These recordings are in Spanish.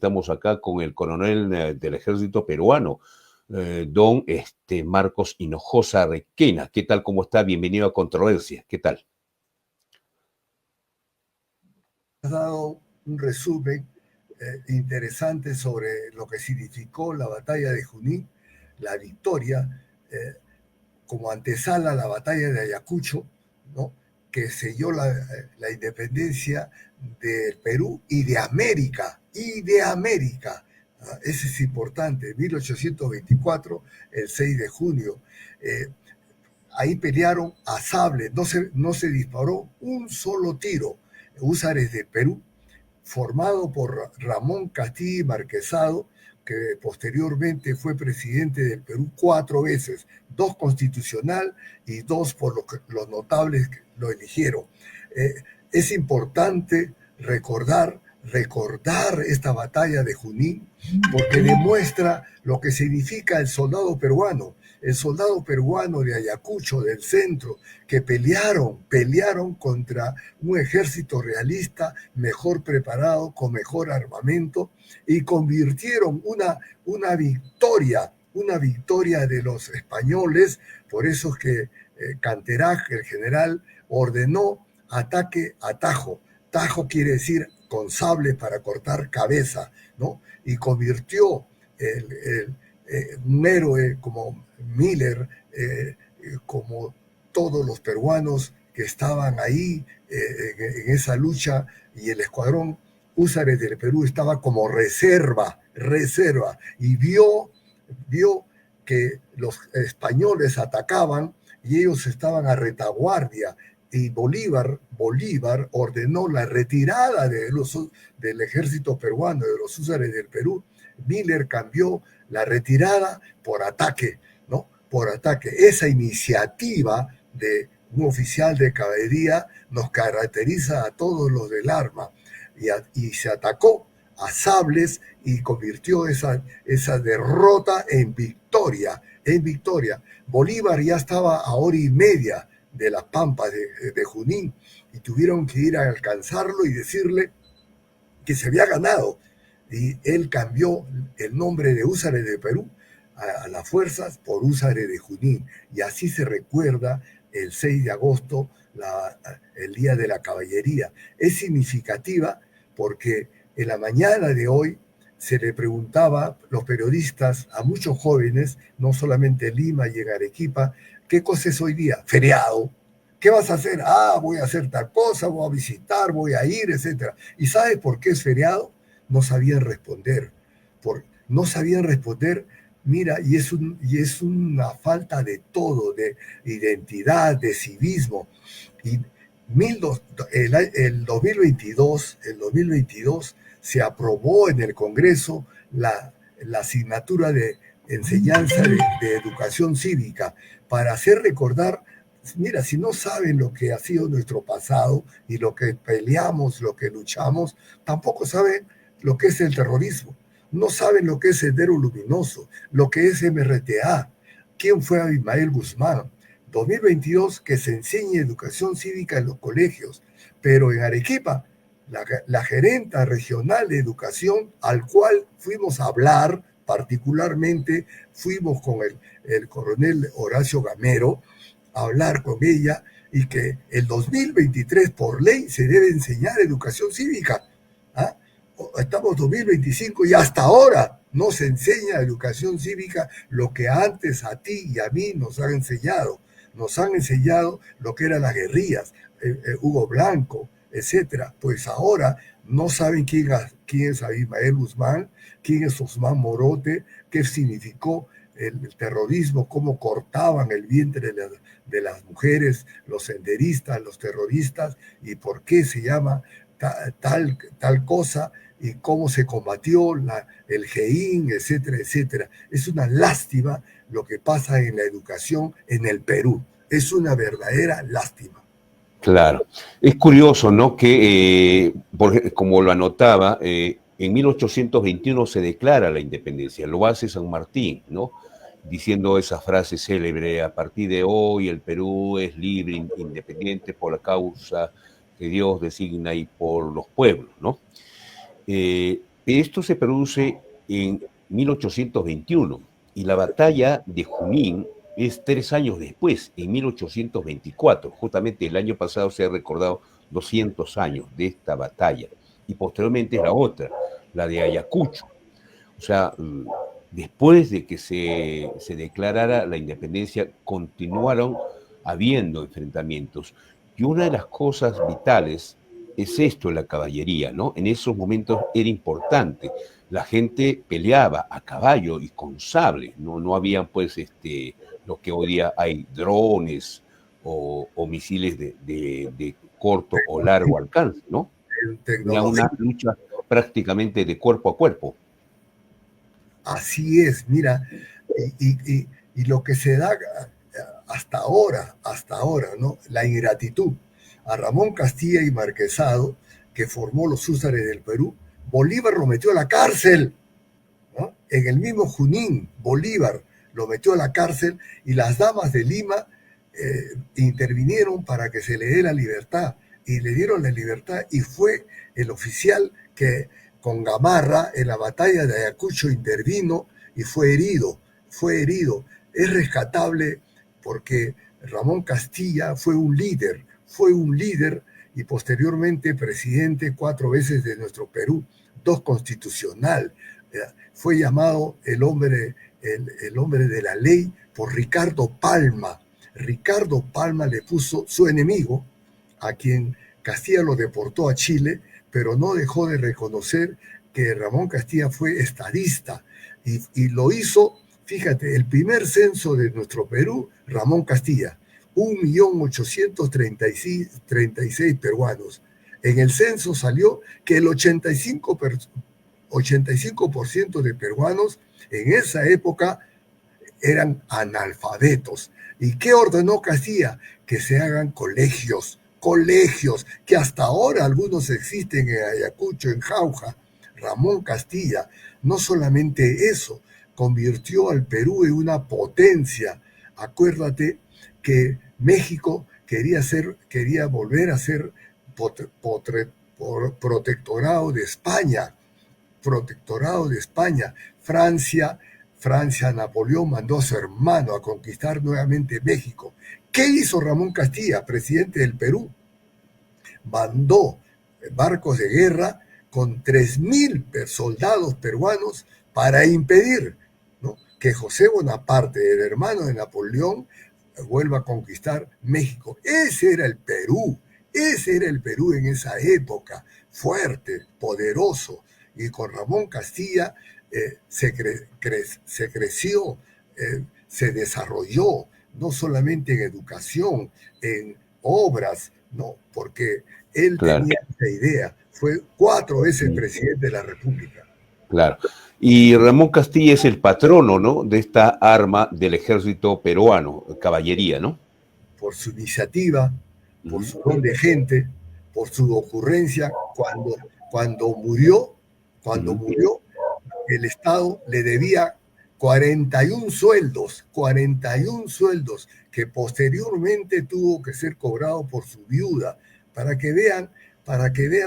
Estamos acá con el coronel del ejército peruano, don Marcos Hinojosa Requena. ¿Qué tal? ¿Cómo está? Bienvenido a Controversia. ¿Qué tal? Has dado un resumen interesante sobre lo que significó la batalla de Junín, la victoria, como antesala a la batalla de Ayacucho, ¿no?, que selló la independencia del Perú y de América, Ese es importante, 1824, el 6 de junio. Ahí pelearon a sable, no se disparó un solo tiro. Húsares de Perú, formado por Ramón Castilla y Marquesado, que posteriormente fue presidente del Perú 4 veces, 2 constitucional y 2 por los notables que lo eligieron. Es importante recordar esta batalla de Junín porque demuestra lo que significa el soldado peruano de Ayacucho, del centro, que pelearon contra un ejército realista mejor preparado, con mejor armamento, y convirtieron una victoria de los españoles. Por eso es que Canterac, el general, ordenó ataque a Tajo. Tajo quiere decir con sable para cortar cabeza, ¿no? Y convirtió un héroe como Miller, como todos los peruanos que estaban ahí en esa lucha, y el escuadrón Húsares del Perú estaba como reserva, y vio que los españoles atacaban y ellos estaban a retaguardia, y Bolívar ordenó la retirada del ejército peruano, de los Húsares del Perú. Miller cambió la retirada por ataque, ¿no? Por ataque. Esa iniciativa de un oficial de caballería nos caracteriza a todos los del arma, y se atacó a sables y convirtió esa derrota en victoria. Bolívar ya estaba a hora y media de las pampas de Junín, y tuvieron que ir a alcanzarlo y decirle que se había ganado. Y él cambió el nombre de Húsares de Perú a las fuerzas por Húsares de Junín, y así se recuerda el 6 de agosto, el Día de la Caballería. Es significativa porque en la mañana de hoy se le preguntaba los periodistas a muchos jóvenes, no solamente en Lima y en Arequipa, ¿qué cosa es hoy día? Feriado. ¿Qué vas a hacer? Voy a hacer tal cosa, voy a visitar, voy a ir, etc. ¿Y sabes por qué es feriado? No sabían responder. No sabían responder. Mira, y es una falta de todo, de identidad, de civismo. Y el 2022 se aprobó en el Congreso la asignatura de enseñanza de educación cívica, para hacer recordar. Mira, si no saben lo que ha sido nuestro pasado y lo que peleamos, lo que luchamos, tampoco saben lo que es el terrorismo. No saben lo que es Sendero Luminoso, lo que es MRTA. ¿Quién fue Abimael Guzmán? 2022, que se enseñe educación cívica en los colegios. Pero en Arequipa, la gerenta regional de educación, al cual fuimos a hablar, particularmente fuimos con el coronel Horacio Gamero, a hablar con ella, y que el 2023 por ley se debe enseñar educación cívica. Estamos en 2025 y hasta ahora no se enseña educación cívica, lo que antes a ti y a mí nos han enseñado. Nos han enseñado lo que eran las guerrillas, Hugo Blanco, etcétera. Pues ahora no saben quién es Abimael Guzmán, quién es Osman Morote, qué significó el terrorismo, cómo cortaban el vientre de las mujeres, los senderistas, los terroristas, y por qué se llama tal cosa, y cómo se combatió el GEIN, etcétera, etcétera. Es una lástima lo que pasa en la educación en el Perú. Es una verdadera lástima. Claro. Es curioso, ¿no?, que, como lo anotaba, en 1821 se declara la independencia, lo hace San Martín, ¿no?, diciendo esa frase célebre: a partir de hoy el Perú es libre, independiente por la causa que Dios designa y por los pueblos, ¿no? Esto se produce en 1821 y la batalla de Junín es 3 años después, en 1824. Justamente el año pasado se ha recordado 200 años de esta batalla. Y posteriormente es la otra, la de Ayacucho. O sea, después de que se declarara la independencia, continuaron habiendo enfrentamientos. Y una de las cosas vitales es esto, la caballería, ¿no? En esos momentos era importante. La gente peleaba a caballo y con sable, no habían pues lo que hoy día hay drones o misiles de corto o largo alcance, ¿no? En Era tecnología. una lucha prácticamente de cuerpo a cuerpo. Así es, mira, y lo que se da hasta ahora, ¿no? La ingratitud. A Ramón Castilla y Marquesado, que formó los húsares del Perú, Bolívar lo metió a la cárcel, ¿no? En el mismo Junín, Bolívar lo metió a la cárcel y las damas de Lima intervinieron para que se le dé la libertad y le dieron la libertad y fue el oficial que con Gamarra en la batalla de Ayacucho intervino y fue herido. Es rescatable porque Ramón Castilla fue un líder y posteriormente presidente 4 veces de nuestro Perú, 2 constitucional. Fue llamado el hombre de la ley por Ricardo Palma. Ricardo Palma le puso su enemigo, a quien Castilla lo deportó a Chile, pero no dejó de reconocer que Ramón Castilla fue estadista y lo hizo, fíjate, el primer censo de nuestro Perú, Ramón Castilla, 1.836.000 peruanos. En el censo salió que el 85% de peruanos en esa época eran analfabetos. ¿Y qué ordenó Castilla? Que se hagan colegios, que hasta ahora algunos existen en Ayacucho, en Jauja. Ramón Castilla, no solamente eso, convirtió al Perú en una potencia. Acuérdate que México quería volver a ser protectorado de España, Francia, Napoleón mandó a su hermano a conquistar nuevamente México. ¿Qué hizo Ramón Castilla, presidente del Perú? Mandó barcos de guerra con 3.000 soldados peruanos para impedir, ¿no?, que José Bonaparte, el hermano de Napoleón, vuelva a conquistar México. Ese era el Perú en esa época, fuerte, poderoso, y con Ramón Castilla se creció, se desarrolló, no solamente en educación, en obras, no, porque él Claro. tenía esa idea. Fue 4 veces presidente de la República. Claro. Y Ramón Castilla es el patrono, ¿no?, de esta arma del ejército peruano, caballería, ¿no? Por su iniciativa, por su don de gente, por su ocurrencia, cuando Uh-huh. murió, el Estado le debía 41 sueldos que posteriormente tuvo que ser cobrado por su viuda, para que vean,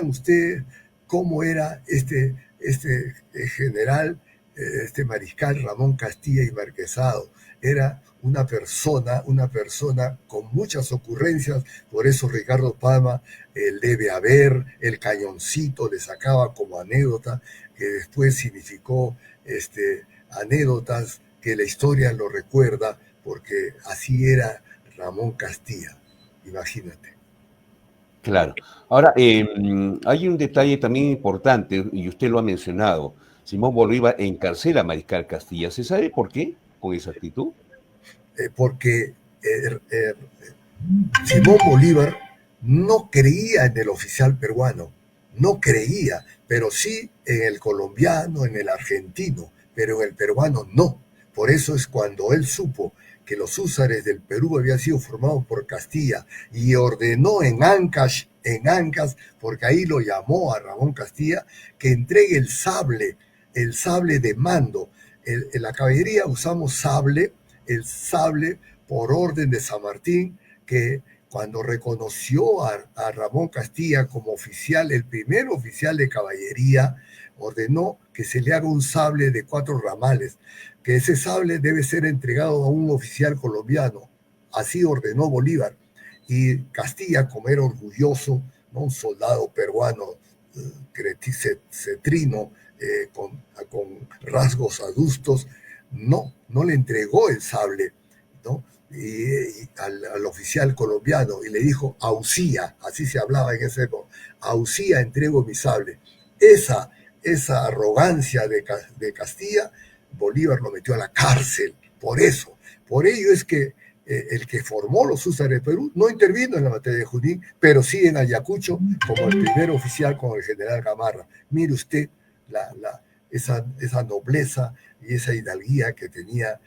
ustedes cómo era este general, este mariscal Ramón Castilla y Marquesado. Era una persona con muchas ocurrencias, por eso Ricardo Palma, el debe haber, el cañoncito le sacaba como anécdota, que después significó anécdotas que la historia lo recuerda, porque así era Ramón Castilla, imagínate. Claro. Ahora, hay un detalle también importante, y usted lo ha mencionado. Simón Bolívar encarcela a Mariscal Castilla. ¿Se sabe por qué con exactitud? Porque Simón Bolívar no creía en el oficial peruano, no creía, pero sí en el colombiano, en el argentino, pero en el peruano no. Por eso es cuando él supo que los húsares del Perú habían sido formados por Castilla y ordenó en Ancash, porque ahí lo llamó a Ramón Castilla, que entregue el sable de mando. En la caballería usamos el sable por orden de San Martín, que cuando reconoció a Ramón Castilla como oficial, el primer oficial de caballería, ordenó que se le haga un sable de 4 ramales, que ese sable debe ser entregado a un oficial colombiano. Así ordenó Bolívar. Y Castilla, como era orgulloso, ¿no? Un soldado peruano, cetrino, con rasgos adustos, no le entregó el sable, ¿no? Al oficial colombiano y le dijo, Auxía, así se hablaba en ese época, Auxía, entrego mi sable. Esa arrogancia de Castilla, Bolívar lo metió a la cárcel, por eso. Por ello es que el que formó los húsares de Perú no intervino en la batalla de Junín, pero sí en Ayacucho como el primer oficial con el general Gamarra. Mire usted esa nobleza y esa hidalguía que tenía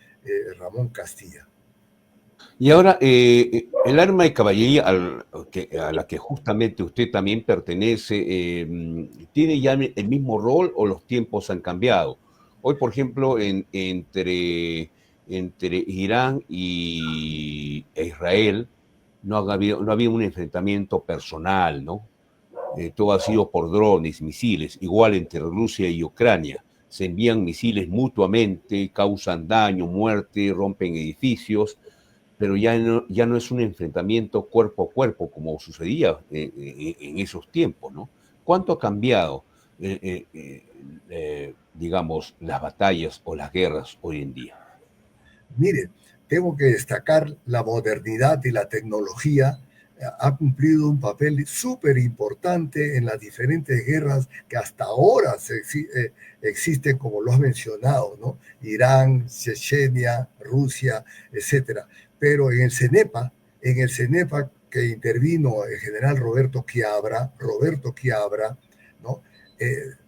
Ramón Castilla. Y ahora, el arma de caballería a la que justamente usted también pertenece, ¿tiene ya el mismo rol o los tiempos han cambiado? Hoy, por ejemplo, entre Irán e Israel no ha habido un enfrentamiento personal, ¿no? Todo ha sido por drones, misiles, igual entre Rusia y Ucrania. Se envían misiles mutuamente, causan daño, muerte, rompen edificios, pero ya no es un enfrentamiento cuerpo a cuerpo como sucedía en esos tiempos, ¿no? ¿Cuánto ha cambiado, digamos, las batallas o las guerras hoy en día? Mire, tengo que destacar la modernidad y la tecnología ha cumplido un papel súper importante en las diferentes guerras que hasta ahora existen, como lo has mencionado, ¿no? Irán, Chechenia, Rusia, etcétera. Pero en el CENEPA que intervino el general Roberto Quiabra, ¿no?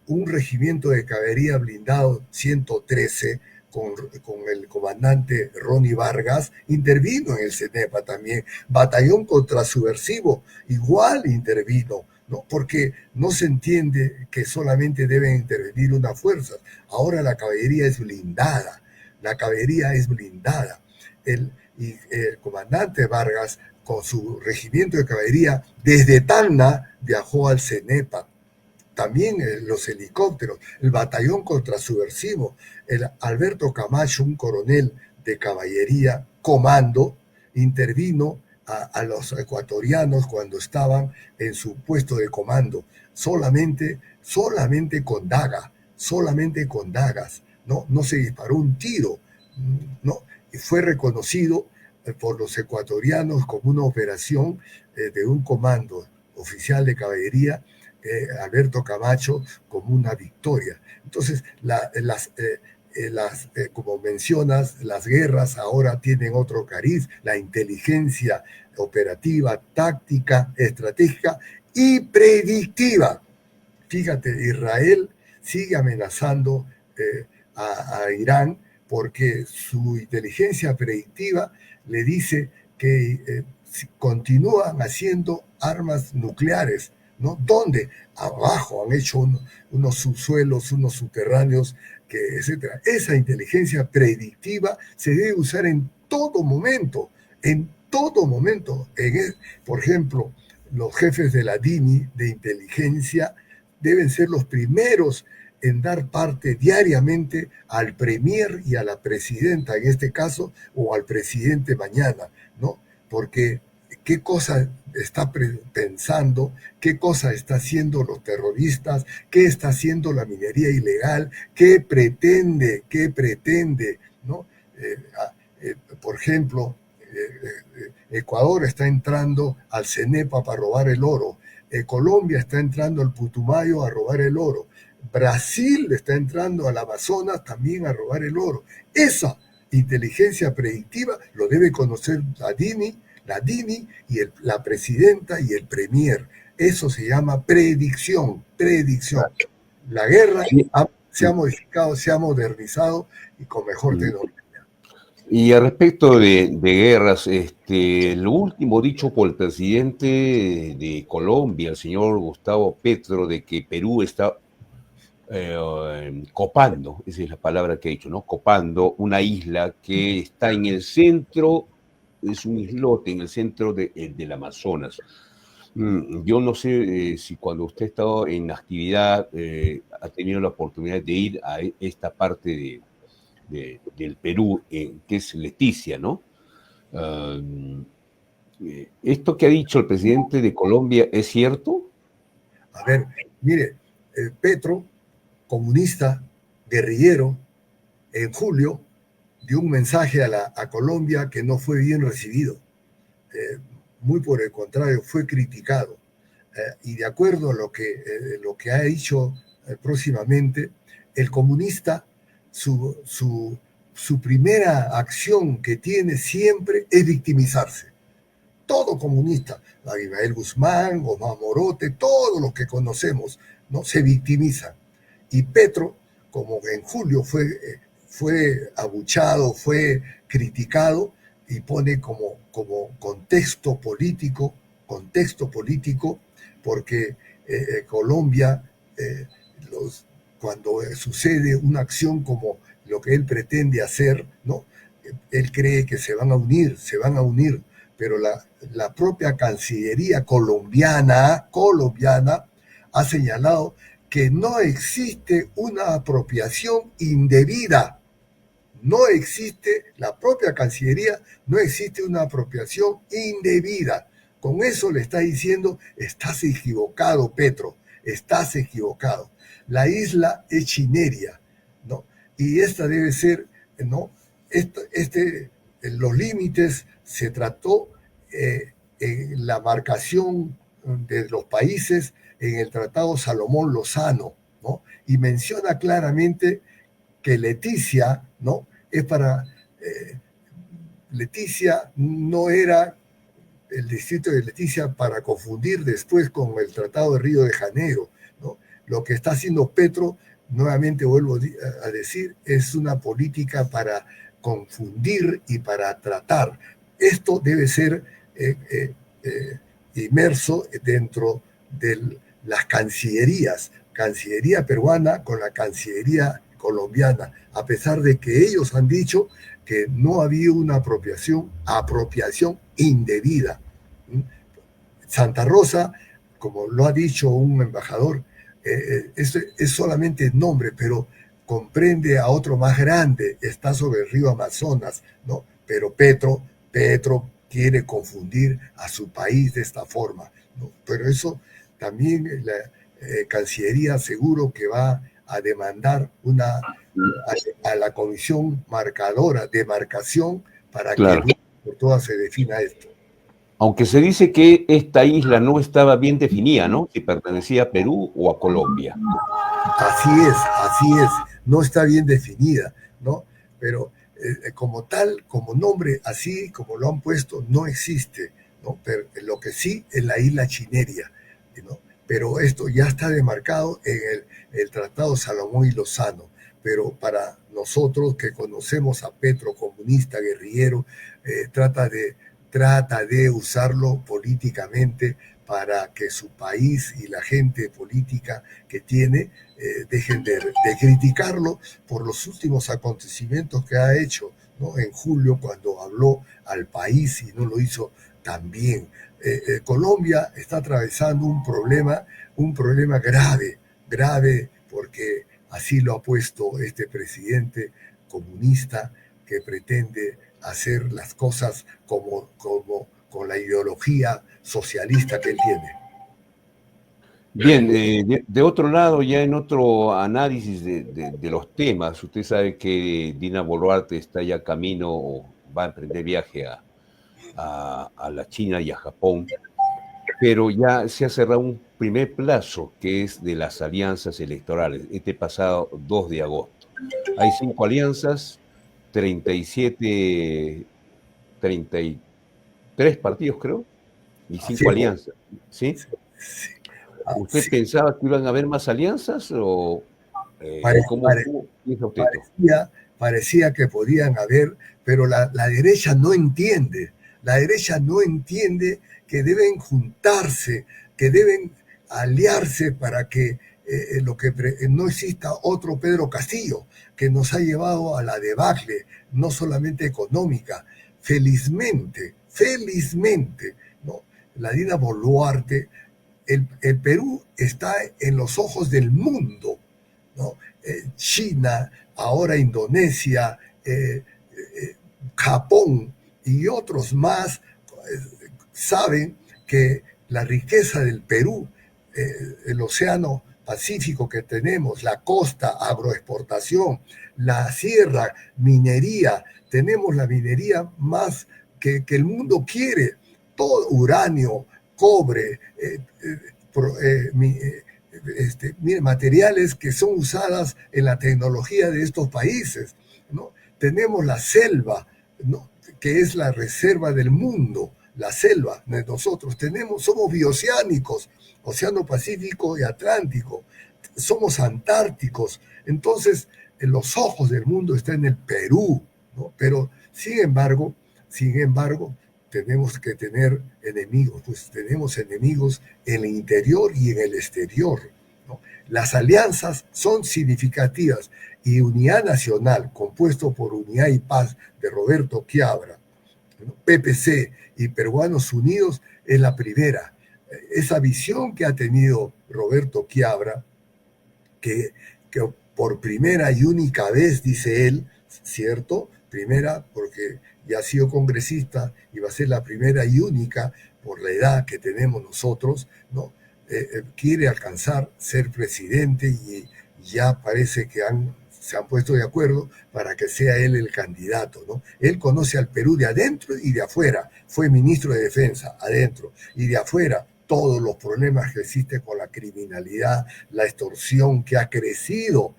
Un regimiento de caballería blindado 113 con el comandante Ronnie Vargas, intervino en el CENEPA también. Batallón contrasubversivo, igual intervino, ¿no? Porque no se entiende que solamente deben intervenir unas fuerzas. Ahora la caballería es blindada, y el comandante Vargas, con su regimiento de caballería, desde Tacna viajó al CENEPA. También los helicópteros, el batallón contrasubversivo, el Alberto Camacho, un coronel de caballería, comando, intervino a los ecuatorianos cuando estaban en su puesto de comando, solamente con dagas, no se disparó un tiro, ¿no? Y fue reconocido por los ecuatorianos como una operación de un comando oficial de caballería, Alberto Camacho, como una victoria. Entonces, como mencionas, las guerras ahora tienen otro cariz, la inteligencia operativa, táctica, estratégica y predictiva. Fíjate, Israel sigue amenazando a Irán porque su inteligencia predictiva le dice que continúan haciendo armas nucleares, ¿no? ¿Dónde? Abajo han hecho unos subsuelos, unos subterráneos, etcétera. Esa inteligencia predictiva se debe usar en todo momento, en todo momento. Por ejemplo, los jefes de la DINI, de inteligencia, deben ser los primeros en dar parte diariamente al premier y a la presidenta, en este caso, o al presidente mañana, ¿no? Porque qué cosa está pensando, qué cosa está haciendo los terroristas, qué está haciendo la minería ilegal, qué pretende, ¿no? Por ejemplo, Ecuador está entrando al CENEPA para robar el oro, Colombia está entrando al Putumayo a robar el oro, Brasil está entrando al Amazonas también a robar el oro. Esa inteligencia predictiva lo debe conocer la DINI y la presidenta y el premier. Eso se llama predicción. La guerra se ha modificado, se ha modernizado y con mejor tecnología. Y al respecto de guerras, lo último dicho por el presidente de Colombia, el señor Gustavo Petro, de que Perú está copando, esa es la palabra que he dicho, ¿no? Copando una isla que está en el centro es un islote en el centro del Amazonas. Yo no sé si cuando usted ha estado en actividad ha tenido la oportunidad de ir a esta parte del Perú, que es Leticia, ¿no? Ah, ¿Esto que ha dicho el presidente de Colombia es cierto? A ver, mire, Petro, comunista, guerrillero, en julio dio un mensaje a Colombia que no fue bien recibido. Muy por el contrario, fue criticado. Y de acuerdo a lo que ha dicho próximamente, el comunista, su primera acción que tiene siempre es victimizarse. Todo comunista, Abimael Guzmán, Omar Morote, todos los que conocemos, ¿no? Se victimizan. Y Petro, como en julio fue abuchado, fue criticado, y pone como contexto político, porque Colombia, cuando sucede una acción como lo que él pretende hacer, ¿no? Él cree que se van a unir, pero la propia Cancillería colombiana ha señalado que no existe una apropiación indebida. No existe, la propia Cancillería, no existe una apropiación indebida. Con eso le está diciendo, estás equivocado, Petro, estás equivocado. La isla es Chineria, ¿no? Y esta debe ser, ¿no? Los límites se trató en la marcación de los países en el Tratado Salomón Lozano, ¿no? Y menciona claramente que Leticia, ¿no? Es para... Leticia no era el distrito de Leticia para confundir después con el Tratado de Río de Janeiro, ¿no? Lo que está haciendo Petro, nuevamente vuelvo a decir, es una política para confundir y para tratar. Esto debe ser inmerso dentro de las cancillerías, Cancillería peruana con la Cancillería colombiana, a pesar de que ellos han dicho que no había una apropiación indebida. Santa Rosa, como lo ha dicho un embajador, es solamente nombre, pero comprende a otro más grande, está sobre el río Amazonas, ¿no? Pero Petro quiere confundir a su país de esta forma, ¿no? Pero eso también la Cancillería seguro que va a demandar a la comisión marcadora de marcación para Claro. que por todas se defina esto. Aunque se dice que esta isla no estaba bien definida, ¿no? Si pertenecía a Perú o a Colombia. Así es, no está bien definida, ¿no? Pero como tal, como nombre, así como lo han puesto, no existe, ¿no? Pero lo que sí es la isla Chineria, ¿no? Pero esto ya está demarcado en el Tratado Salomón y Lozano. Pero para nosotros que conocemos a Petro, comunista, guerrillero, trata de usarlo políticamente para que su país y la gente política que tiene dejen de criticarlo por los últimos acontecimientos que ha hecho, ¿no? En julio, cuando habló al país y no lo hizo tan bien. Colombia está atravesando un problema grave, porque así lo ha puesto este presidente comunista que pretende hacer las cosas como con la ideología socialista que él tiene. Bien, de otro lado, ya en otro análisis de los temas, usted sabe que Dina Boluarte está ya camino, o va a emprender viaje a la China y a Japón, pero ya se ha cerrado un primer plazo que es de las alianzas electorales, este pasado 2 de agosto. Hay 5 alianzas, 33 partidos creo, y 5 alianzas, ¿sí? ¿Usted pensaba que iban a haber más alianzas o cómo piensa usted esto? Parecía que podían haber, pero la derecha no entiende. La derecha no entiende que deben juntarse, que deben aliarse para que no exista otro Pedro Castillo, que nos ha llevado a la debacle, no solamente económica, felizmente, ¿no? La Dina Boluarte, el Perú está en los ojos del mundo, ¿no? China, ahora Indonesia, Japón y otros más saben que la riqueza del Perú, el océano Pacífico que tenemos, la costa, agroexportación, la sierra, minería, tenemos la minería más que el mundo quiere, todo uranio, cobre, materiales que son usadas en la tecnología de estos países, ¿no? Tenemos la selva, ¿no? Que es la reserva del mundo, la selva de nosotros. Somos bioceánicos, Océano Pacífico y Atlántico, somos antárticos. Entonces, en los ojos del mundo está en el Perú, ¿no? Pero, sin embargo, tenemos que tener enemigos, pues tenemos enemigos en el interior y en el exterior, ¿no? Las alianzas son significativas y Unidad Nacional, compuesto por Unidad y Paz de Roberto Quiabra, ¿no? PPC y Peruanos Unidos es la primera. Esa visión que ha tenido Roberto Quiabra, que por primera y única vez, dice él, ¿cierto? Primera porque ya ha sido congresista y va a ser la primera y única por la edad que tenemos nosotros, ¿no? Quiere alcanzar ser presidente y ya parece que se han puesto de acuerdo para que sea él el candidato, ¿no? Él conoce al Perú de adentro y de afuera, fue ministro de Defensa adentro y de afuera, todos los problemas que existen con la criminalidad, la extorsión que ha crecido,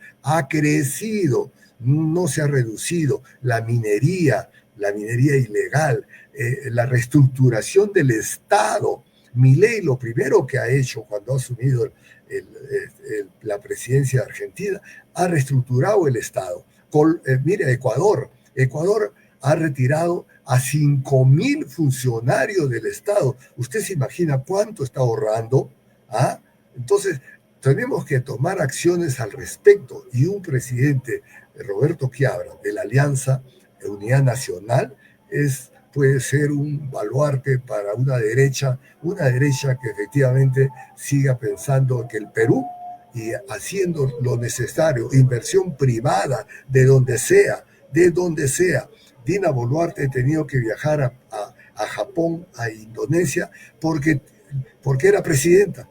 no se ha reducido, la minería ilegal, la reestructuración del Estado. Milei lo primero que ha hecho cuando ha asumido la presidencia de Argentina, ha reestructurado el Estado. Mire, Ecuador ha retirado a 5.000 funcionarios del Estado. ¿Usted se imagina cuánto está ahorrando? ¿Ah? Entonces, tenemos que tomar acciones al respecto. Y un presidente, Roberto Quiabra, de la Alianza Unidad Nacional, puede ser un baluarte para una derecha que efectivamente siga pensando que el Perú, y haciendo lo necesario, inversión privada de donde sea. Dina Boluarte ha tenido que viajar a Japón, a Indonesia, porque era presidenta.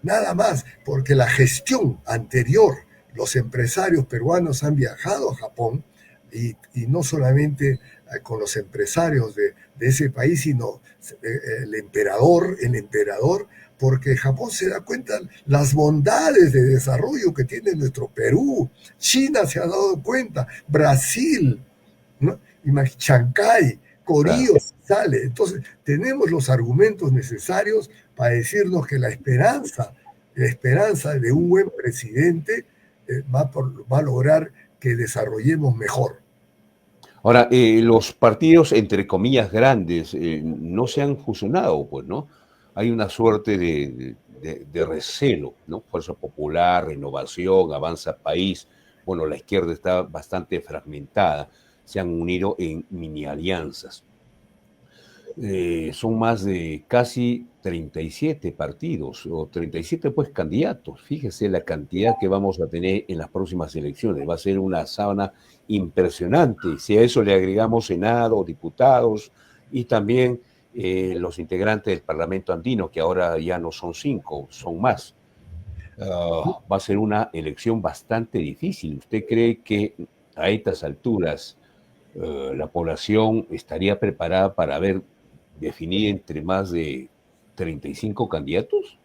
Nada más, porque la gestión anterior, los empresarios peruanos han viajado a Japón y no solamente con los empresarios de ese país, sino el emperador, porque Japón se da cuenta las bondades de desarrollo que tiene nuestro Perú. China se ha dado cuenta, Brasil, ¿no? Chancay, Corío, claro. Sale. Entonces, tenemos los argumentos necesarios para decirnos que la esperanza de un buen presidente va a lograr que desarrollemos mejor. Ahora, los partidos, entre comillas, grandes, no se han fusionado, pues, ¿no? Hay una suerte de recelo, ¿no? Fuerza Popular, Renovación, Avanza País. Bueno, la izquierda está bastante fragmentada. Se han unido en mini alianzas. Son más de casi 37 partidos, o 37 pues candidatos. Fíjese la cantidad que vamos a tener en las próximas elecciones. Va a ser una sábana impresionante. Si a eso le agregamos Senado, diputados y también los integrantes del Parlamento andino, que ahora ya no son 5, son más. Va a ser una elección bastante difícil. ¿Usted cree que a estas alturas la población estaría preparada para definir entre más de 35 candidatos?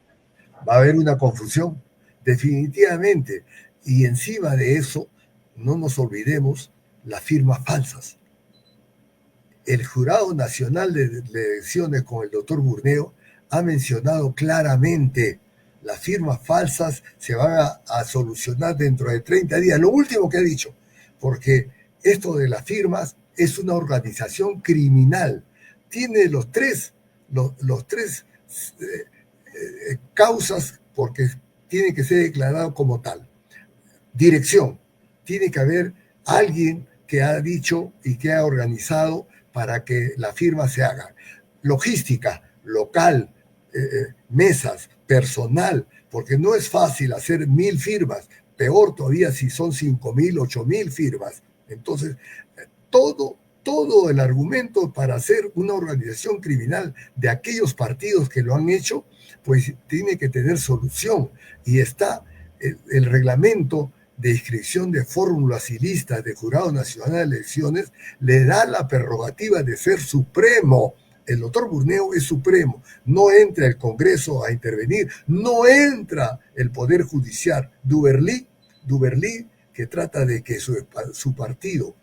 Va a haber una confusión, definitivamente. Y encima de eso, no nos olvidemos las firmas falsas. El Jurado Nacional de Elecciones con el doctor Burneo ha mencionado claramente las firmas falsas se van a solucionar dentro de 30 días. Lo último que ha dicho, porque esto de las firmas es una organización criminal. Tiene los tres causas porque tiene que ser declarado como tal. Dirección. Tiene que haber alguien que ha dicho y que ha organizado para que la firma se haga. Logística, local, mesas, personal, porque no es fácil hacer 1000 firmas, peor todavía si son 5000, 8000 firmas. Entonces, todo el argumento para hacer una organización criminal de aquellos partidos que lo han hecho, pues tiene que tener solución. Y está el reglamento de inscripción de fórmulas y listas de Jurado Nacional de Elecciones, le da la prerrogativa de ser supremo. El doctor Burneo es supremo, no entra el Congreso a intervenir, no entra el Poder Judicial. Duverlí, que trata de que su partido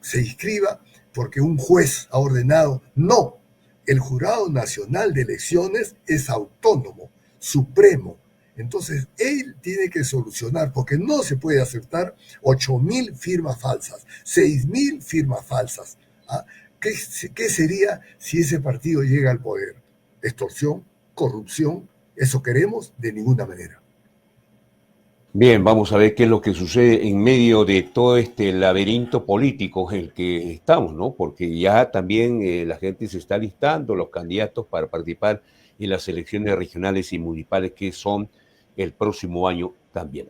se inscriba porque un juez ha ordenado, no, el Jurado Nacional de Elecciones es autónomo, supremo. Entonces, él tiene que solucionar, porque no se puede aceptar 8000 firmas falsas, 6000 firmas falsas. ¿Ah? ¿Qué sería si ese partido llega al poder? Extorsión, corrupción, ¿eso queremos? De ninguna manera. Bien, vamos a ver qué es lo que sucede en medio de todo este laberinto político en el que estamos, ¿no? Porque ya también la gente se está listando, los candidatos para participar en las elecciones regionales y municipales que son el próximo año también.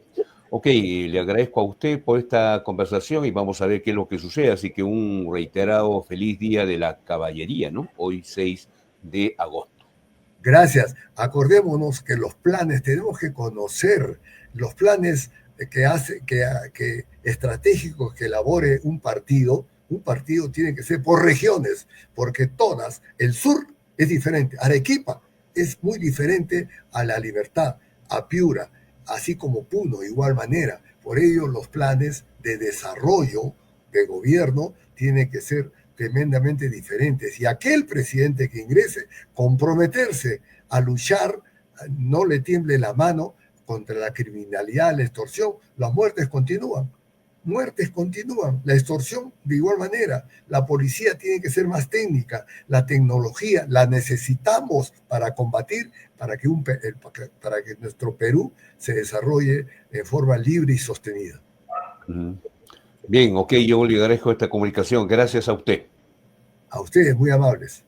Ok, le agradezco a usted por esta conversación y vamos a ver qué es lo que sucede. Así que un reiterado feliz día de la caballería, ¿no? Hoy 6 de agosto. Gracias. Acordémonos que los planes, tenemos que conocer los planes que estratégicos que elabore un partido tiene que ser por regiones, porque todas, el sur es diferente, Arequipa es muy diferente a La Libertad, a Piura, así como Puno, de igual manera. Por ello, los planes de desarrollo de gobierno tienen que ser tremendamente diferentes. Y aquel presidente que ingrese, comprometerse a luchar, no le tiemble la mano contra la criminalidad, la extorsión. Las muertes continúan, la extorsión de igual manera. La policía tiene que ser más técnica, la tecnología la necesitamos para combatir, para que nuestro Perú se desarrolle de forma libre y sostenida. Bien, ok, yo le agradezco esta comunicación. Gracias a usted. A ustedes, muy amables.